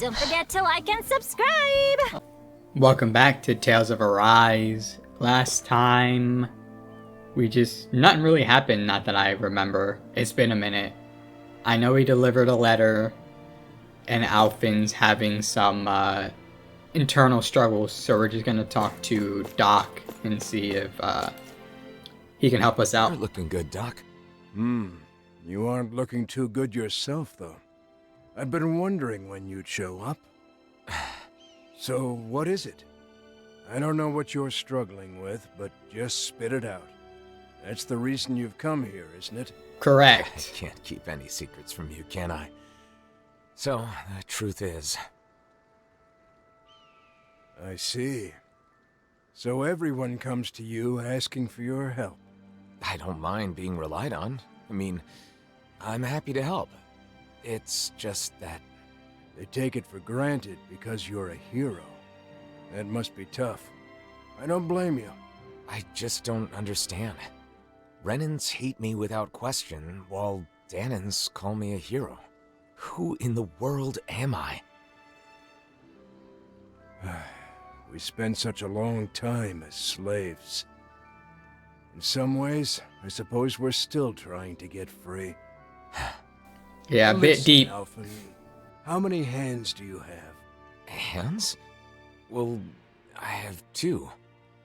Don't forget to like and subscribe! Welcome back to Tales of Arise. Last time, nothing really happened, not that I remember. It's been a minute. I know we delivered a letter, and Alphin's having some internal struggles, so we're just gonna talk to Doc and see if he can help us out. You're looking good, Doc. You aren't looking too good yourself, though. I've been wondering when you'd show up. So, what is it? I don't know what you're struggling with, but just spit it out. That's the reason you've come here, isn't it? Correct. I can't keep any secrets from you, can I? So, the truth is... I see. So everyone comes to you asking for your help. I don't mind being relied on. I mean, I'm happy to help. It's just that... They take it for granted because you're a hero. That must be tough. I don't blame you. I just don't understand. Renans hate me without question, while Danans call me a hero. Who in the world am I? We spent such a long time as slaves. In some ways, I suppose we're still trying to get free. Yeah, a bit deep. Alpha, how many hands do you have? Hands? Well, I have two.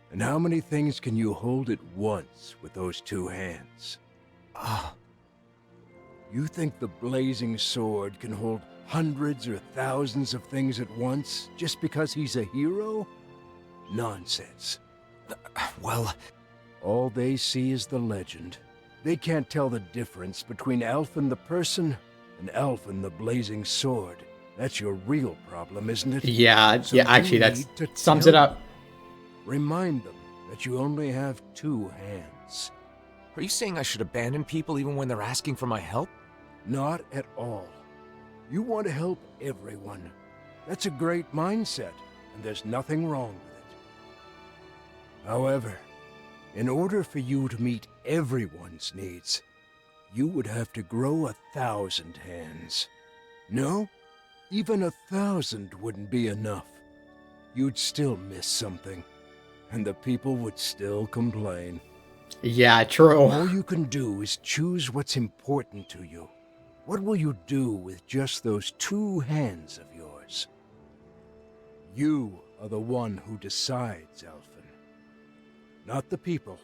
And how many things can you hold at once with those two hands? You think the blazing sword can hold hundreds or thousands of things at once just because he's a hero? Nonsense. Well... All they see is the legend. They can't tell the difference between Alphen the person and Alphen the blazing sword. That's your real problem, isn't it? Yeah, So actually, you that need to sums tell it up. Remind them that you only have two hands. Are you saying I should abandon people even when they're asking for my help? Not at all. You want to help everyone. That's a great mindset, and there's nothing wrong with it. However, in order for you to meet everyone's needs, you would have to grow 1,000 hands. No? Even 1,000 wouldn't be enough. You'd still miss something, and the people would still complain. Yeah, true. All you can do is choose what's important to you. What will you do with just those two hands of yours? You are the one who decides, Alphen. Not the people,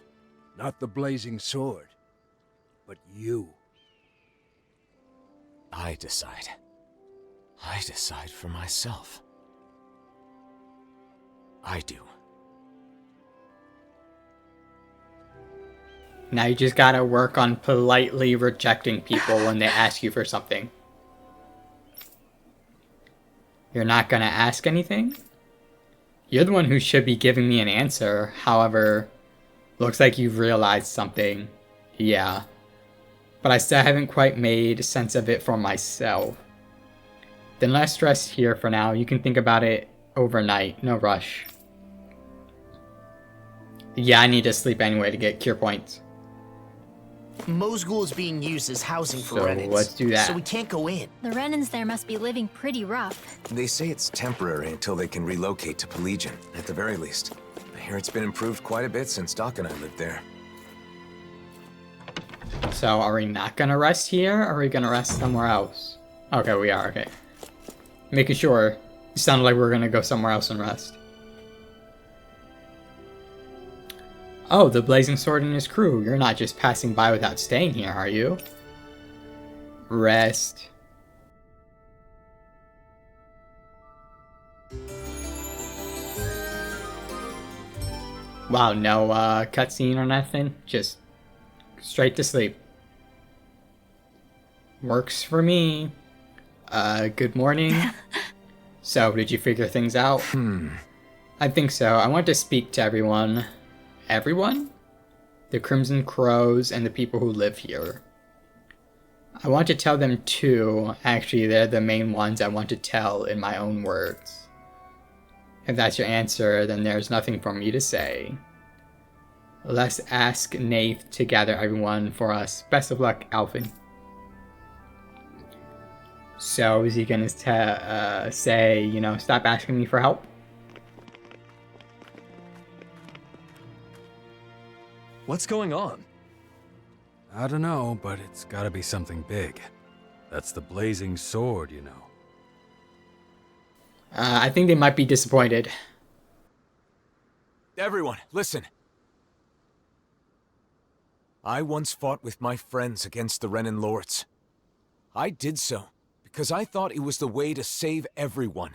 not the blazing sword, but you. I decide. I decide for myself. I do. Now you just gotta work on politely rejecting people when they ask you for something. You're not gonna ask anything? You're the one who should be giving me an answer. However, looks like you've realized something. Yeah. But I still haven't quite made sense of it for myself. Then let's stress here for now. You can think about it overnight. No rush. Yeah, I need to sleep anyway to get cure points. Mosgul is being used as housing for So Renans. let's do that. So we can't go in. The Renans there must be living pretty rough. They say it's temporary until they can relocate to Pelegion, at the very least. I hear it's been improved quite a bit since Doc and I lived there. So are we not gonna rest here, or are we gonna rest somewhere else? Okay, we are, okay. Making sure. It sounded like we were gonna go somewhere else and rest. Oh, the Blazing Sword and his crew. You're not just passing by without staying here, are you? Rest. Wow, no cutscene or nothing? Just straight to sleep. Works for me. Good morning. So, did you figure things out? I think so. I want to speak to everyone. Everyone? The Crimson Crows and the people who live here. I want to tell them too. Actually, they're the main ones I want to tell in my own words. If that's your answer, then there's nothing for me to say. Let's ask Nath to gather everyone for us. Best of luck, Alphen. So is he gonna say, you know, stop asking me for help? What's going on? I don't know, but it's gotta be something big. That's the blazing sword, you know. I think they might be disappointed. Everyone, listen. I once fought with my friends against the Renin Lords. I did so because I thought it was the way to save everyone.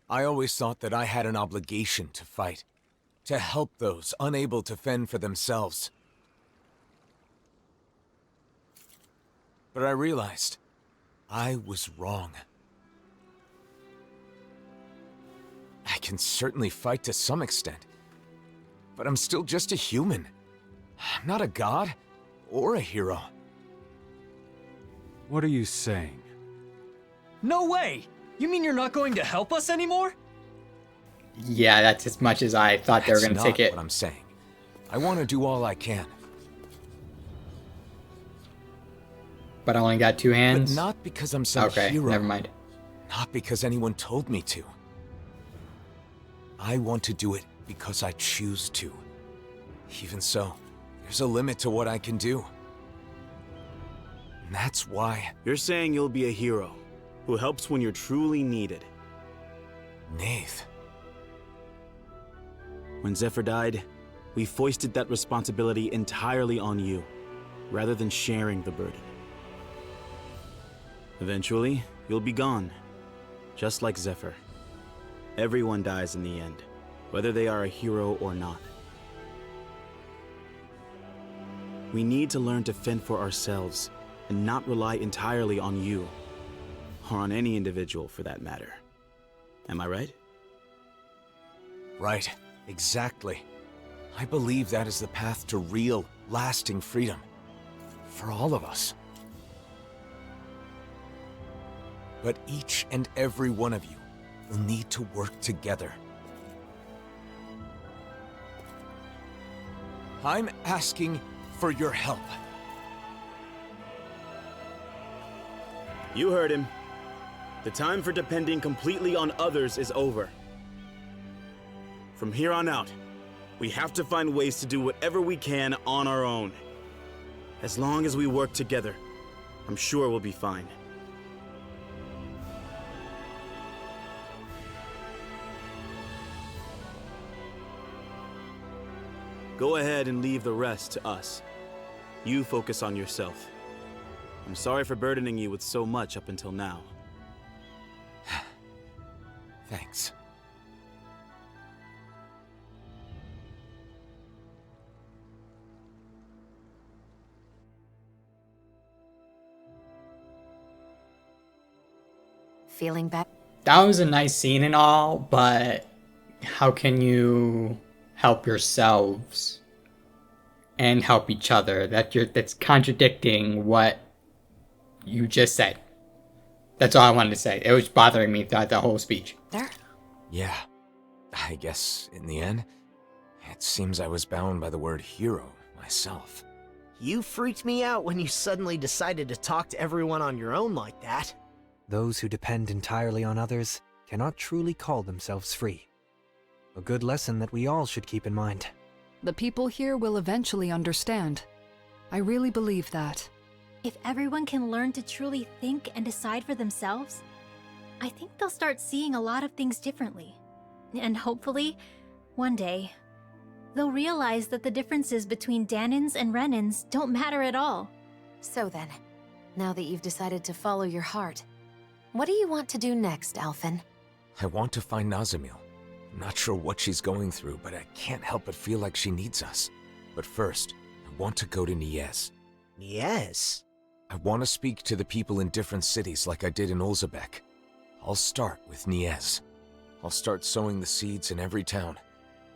I always thought that I had an obligation to fight, to help those unable to fend for themselves. But I realized I was wrong. I can certainly fight to some extent, but I'm still just a human. I'm not a god or a hero. What are you saying? No way! You mean you're not going to help us anymore? Yeah, that's as much as I thought they were gonna take it. That's not what I'm saying. I want to do all I can. But I only got 2 hands? But not because I'm some okay, hero. never mind. Not because anyone told me to. I want to do it because I choose to. Even so, there's a limit to what I can do. And that's why... You're saying you'll be a hero, who helps when you're truly needed. Nath. When Zephyr died, we foisted that responsibility entirely on you, rather than sharing the burden. Eventually, you'll be gone, just like Zephyr. Everyone dies in the end, whether they are a hero or not. We need to learn to fend for ourselves, and not rely entirely on you, or on any individual for that matter. Am I right? Right, exactly. I believe that is the path to real, lasting freedom. For all of us. But each and every one of you will need to work together. I'm asking for your help. You heard him. The time for depending completely on others is over. From here on out, we have to find ways to do whatever we can on our own. As long as we work together, I'm sure we'll be fine. Go ahead and leave the rest to us. You focus on yourself. I'm sorry for burdening you with so much up until now. Thanks. Feeling better? That was a nice scene and all, but how can you help yourselves and help each other? That's contradicting what you just said. That's all I wanted to say. It was bothering me throughout the whole speech. There? Yeah. I guess, in the end, it seems I was bound by the word hero myself. You freaked me out when you suddenly decided to talk to everyone on your own like that. Those who depend entirely on others cannot truly call themselves free. A good lesson that we all should keep in mind. The people here will eventually understand. I really believe that. If everyone can learn to truly think and decide for themselves, I think they'll start seeing a lot of things differently. And hopefully, one day, they'll realize that the differences between Danins and Renins don't matter at all. So then, now that you've decided to follow your heart, what do you want to do next, Alphen? I want to find Nazamil. I'm not sure what she's going through, but I can't help but feel like she needs us. But first, I want to go to Niez. Yes. I want to speak to the people in different cities like I did in Olzebek. I'll start with Niez. I'll start sowing the seeds in every town,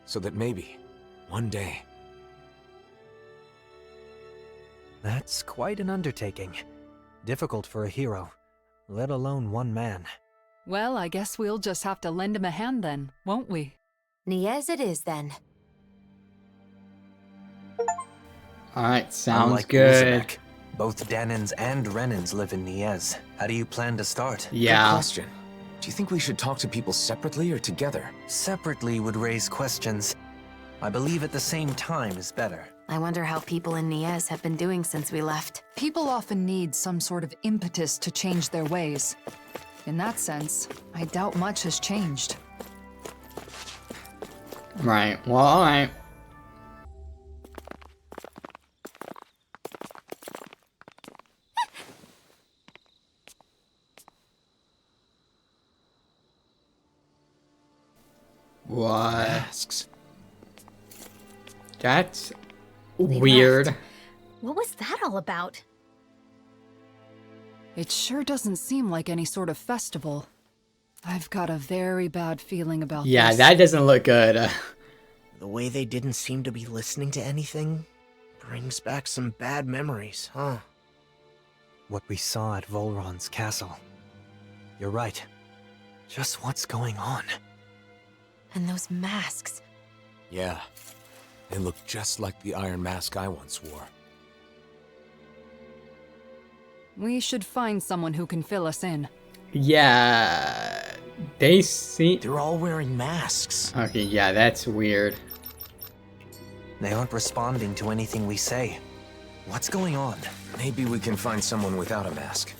so that maybe, one day... That's quite an undertaking. Difficult for a hero, let alone one man. Well, I guess we'll just have to lend him a hand then, won't we? Niez it is then. Alright, sounds Unlike good. Ulzebek, both Danins and Renins live in Niez. How do you plan to start? Good Yeah. question. Do you think we should talk to people separately or together? Separately would raise questions. I believe at the same time is better. I wonder how people in Niez have been doing since we left. People often need some sort of impetus to change their ways. In that sense, I doubt much has changed. Right. Well, alright. What? Masks. That's They weird. left. What was that all about? It sure doesn't seem like any sort of festival. I've got a very bad feeling about Yeah, this. that doesn't look good. The way they didn't seem to be listening to anything brings back some bad memories, huh? What we saw at Volron's castle. You're right. Just what's going on? And those masks. Yeah. They look just like the iron mask I once wore. We should find someone who can fill us in. Yeah, they see. They're all wearing masks. Okay, yeah, that's weird. They aren't responding to anything we say. What's going on? Maybe we can find someone without a mask.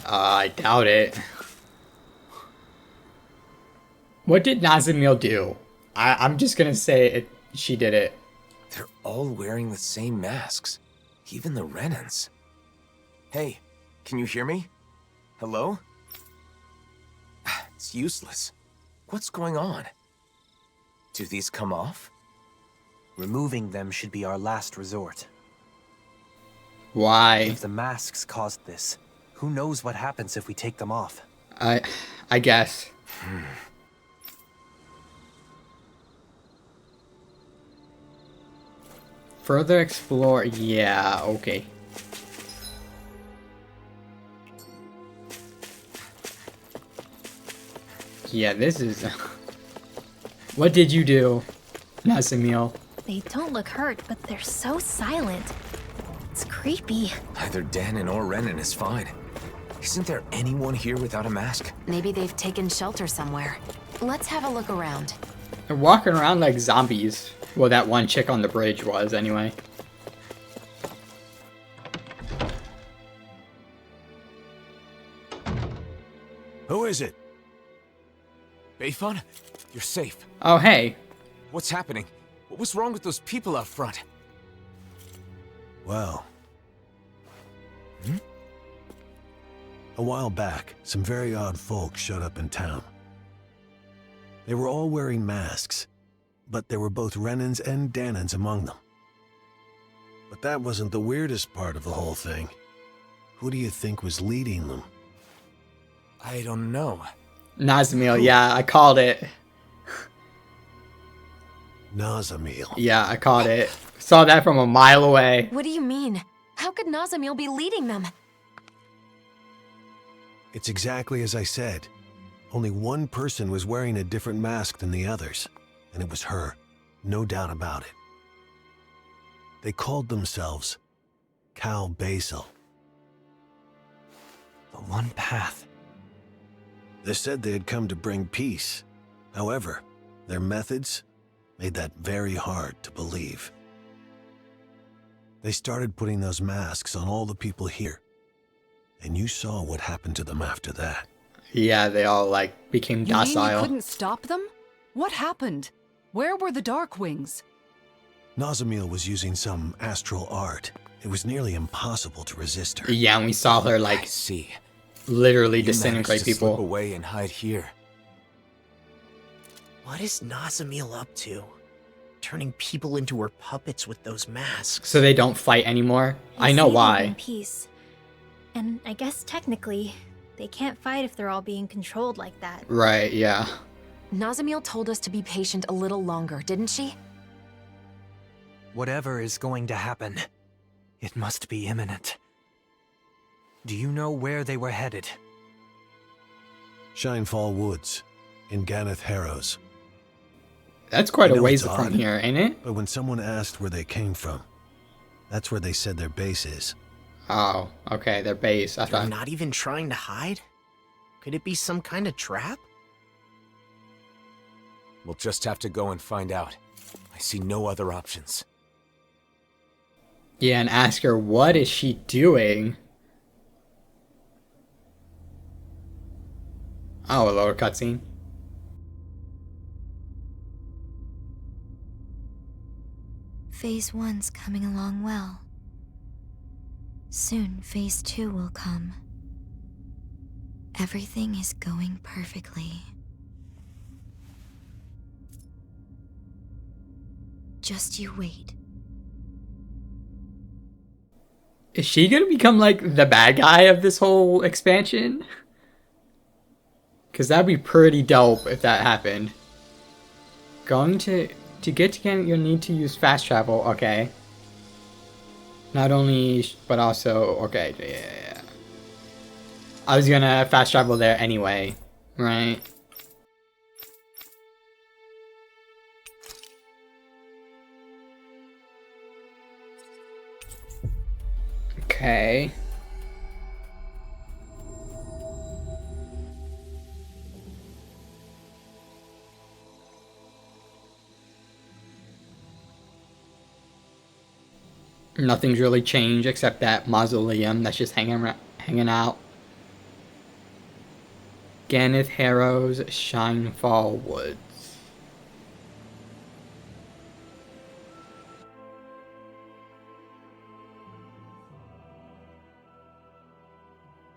I doubt it. What did Nazamil do? I'm just gonna say it. She did it. They're all wearing the same masks. Even the Renans. Hey, can you hear me? Hello? It's useless. What's going on? Do these come off? Removing them should be our last resort. Why? If the masks caused this, who knows what happens if we take them off? I guess. Further explore. Yeah, okay. Yeah, this is. What did you do, Nazamil? They don't look hurt, but they're so silent. It's creepy. Either Danon or Renan is fine. Isn't there anyone here without a mask? Maybe they've taken shelter somewhere. Let's have a look around. They're walking around like zombies. Well, that one chick on the bridge was, anyway. Who is it? Bayfun? You're safe. Oh, hey. What's happening? What was wrong with those people out front? Well. A while back, some very odd folk showed up in town. They were all wearing masks, but there were both Renans and Danons among them. But that wasn't the weirdest part of the whole thing. Who do you think was leading them? I don't know. Nazamil, yeah, I called it. Nazamil. Yeah, I called it. Saw that from a mile away. What do you mean? How could Nazamil be leading them? It's exactly as I said. Only one person was wearing a different mask than the others, and it was her, no doubt about it. They called themselves Cal Basil. The one path. They said they had come to bring peace. However, their methods made that very hard to believe. They started putting those masks on all the people here, and you saw what happened to them after that. Yeah, they all, like, became You mean you docile. couldn't stop them? What happened? Where were the Dark Wings? Nazamil was using some astral art. It was nearly impossible to resist her. Yeah, and we saw her, I like, see. literally You managed disintegrate to slip people. away and hide here. What is Nazamil up to? Turning people into her puppets with those masks. So they don't fight anymore? They I know say they why. want peace. And I guess technically, they can't fight if they're all being controlled like that. Right, yeah. Nazamil told us to be patient a little longer, didn't she? Whatever is going to happen, it must be imminent. Do you know where they were headed? Shinefall Woods, in Ganeth Harrows. That's quite I a know ways it's from odd, here, ain't it? But when someone asked where they came from, That's where they said their base is. Oh, okay, their base. I They're thought. not even trying to hide? Could it be some kind of trap? We'll just have to go and find out. I see no other options. Yeah, and ask her, what is she doing? Oh, a lower cutscene. Phase 1's coming along well. Soon, Phase 2 will come. Everything is going perfectly. Just you wait. Is she gonna become like the bad guy of this whole expansion? Because that'd be pretty dope if that happened. Going to get to Canada, you'll need to use fast travel. Okay. Not only, but also, okay, yeah. I was gonna fast travel there anyway, right? Okay. Nothing's really changed except that mausoleum that's just hanging out. Ganeth Harrow's Shinefall Woods.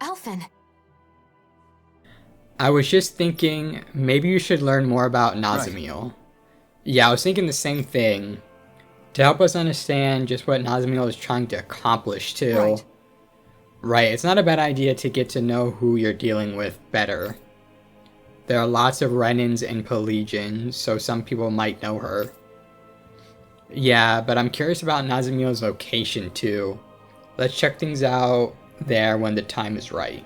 Elfin! I was just thinking, maybe you should learn more about Nazamiel. Right. Yeah, I was thinking the same thing. To help us understand just what Nazamiel is trying to accomplish, too. Right, it's not a bad idea to get to know who you're dealing with better. There are lots of Renans and Pelagians, so some people might know her. Yeah, but I'm curious about Nazamiel's location, too. Let's check things out there when the time is right.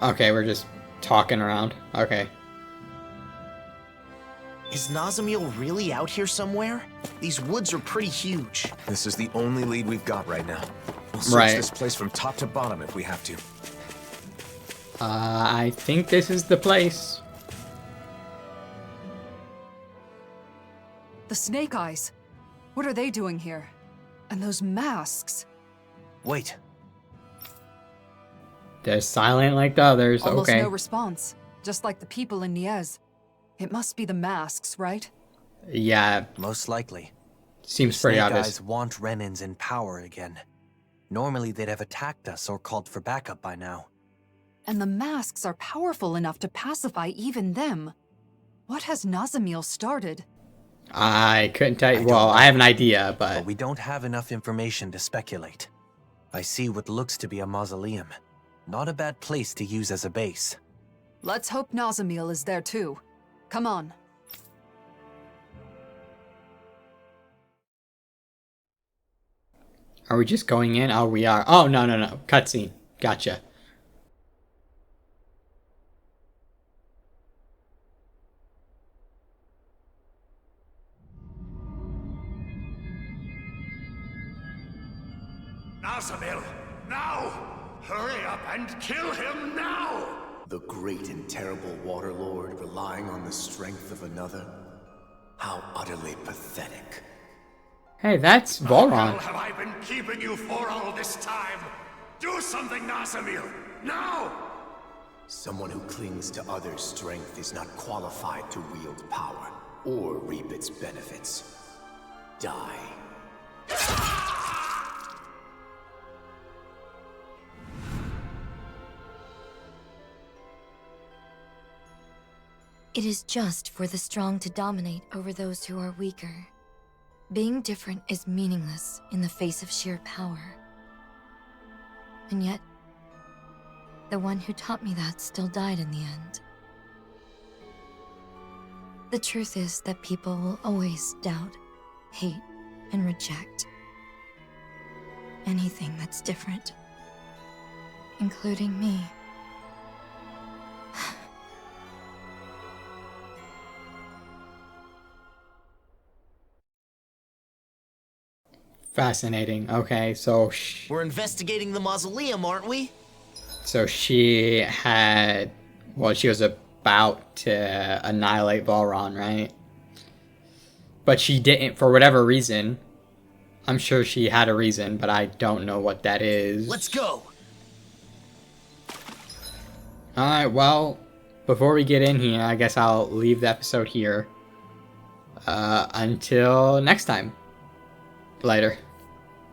Okay, we're just talking around. Okay. Is Nazamiel really out here somewhere? These woods are pretty huge. This is the only lead we've got right now. We'll search this place from top to bottom if we have to. I think this is the place. The Snake Eyes. What are they doing here? And those masks. Wait. They're silent like the others. Almost okay. no response. Just like the people in Niez. It must be the masks, right? Yeah. Most likely. Seems pretty obvious. Snake Eyes want Renans in power again. Normally they'd have attacked us or called for backup by now. And the masks are powerful enough to pacify even them. What has Nazamiel started? I couldn't tell you. Well, I have an idea, but we don't have enough information to speculate. I see what looks to be a mausoleum. Not a bad place to use as a base. Let's hope Nazamiel is there too. Come on. Are we just going in? Oh, we are. Oh, no. Cutscene. Gotcha. Nazamiel, now! Hurry up and kill him now! The great and terrible Waterlord relying on the strength of another? How utterly pathetic. Hey, that's Voron. How have I been keeping you for all this time? Do something, Nazamiel! Now! Someone who clings to others' strength is not qualified to wield power or reap its benefits. Die. It is just for the strong to dominate over those who are weaker. Being different is meaningless in the face of sheer power. And yet, the one who taught me that still died in the end. The truth is that people will always doubt, hate, and reject anything that's different, including me. Fascinating. Okay, so We're investigating the mausoleum, aren't we? so she had, well, she was about to annihilate Valron, right? But she didn't, for whatever reason. I'm sure she had a reason, but I don't know what that is. Let's go. Alright, well, before we get in here, I guess I'll leave the episode here. Until next time. Later.